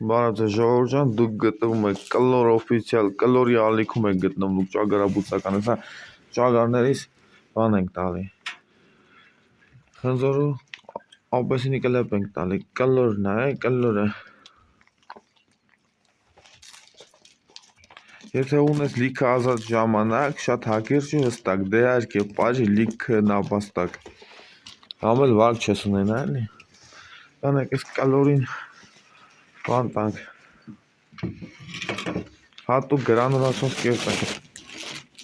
Բարև ժողովուրդ ջան, դուք գտնվում եք Կլոր օֆիցիալ Կլորի ալիքում եք գտնվում, դուք ճագարաբուծական, հեսա ճագարներից բան ենք տալի։ Խնձորու ապեսինի կլեպ ենք տալի, Կլորն է, Կլորը։ Եթե ունես լիքը ազատ ժամանակ, շատ հակիրճ ու հստակ, դե իհարկե, պարի լիքը նապաստակ։ Համել վարկ չես ունենա, էլի։ Տանեք այս Կլորին բան տանք։ Հատուկ գրանուլացված կերտակ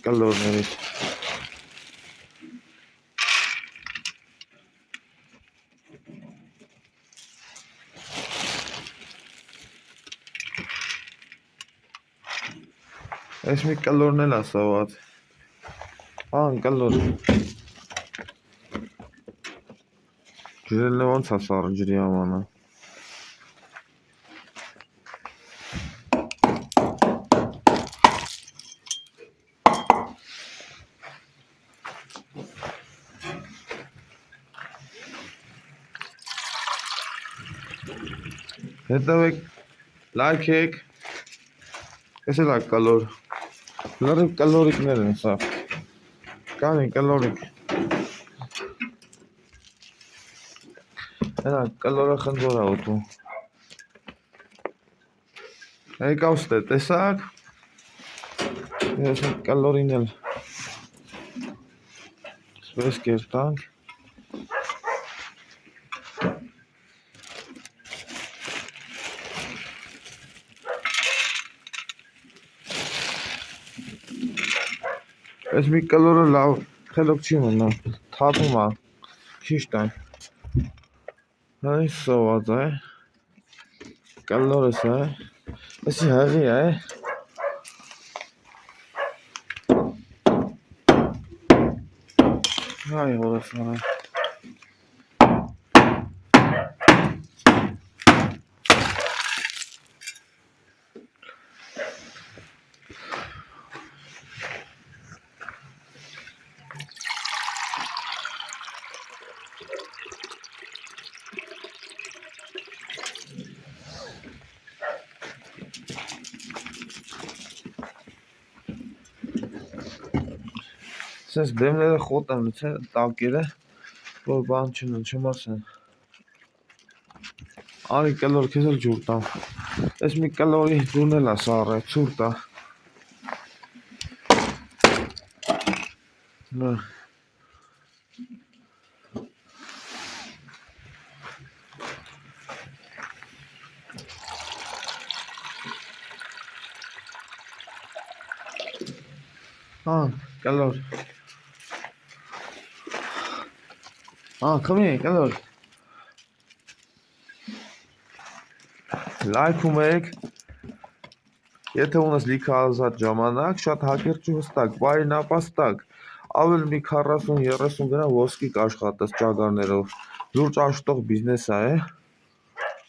Կլորներից։ Այս մի Կլորն էլ ասաված։ Կլոր։ Ջրելն է ոնց ասարը ջրի ամանա։ Հետևեք, լայք եք, ես էլ ակ Կլոր, լրիվ Կլորիկներ են սա, կանի Կլորիկ, հենա Կլորը խնձոր է ուտում, եկավ ստե, տեսակ, ես Կլորին էլ սվես կերտանք, Այս մի Կլորը լավ խելոք չի մնա, թափում է, ճիշտ է, այս սոված է, Կլորս է, այսի հեղի է, հայ հորս է, Սենց դեմները խոտ եմ լցել, տակերը, որ բան չմասեն։ Արի Կլոր քեզ էլ ջուր տամ։ Այս մի Կլորի ջուրն էլ է սառը, ցուրտ է։ Նա։ Կլոր։ Come here, Կլոր։ Լայքում եք, եթե ունես լիքը ազատ ժամանակ, շատ հակիրճ ու հստակ, բարի նապաստակ, ավել մի 40-30 գրամ ոսկի կաշխատես ճագարներով, լուրջ աշխատող բիզնես է,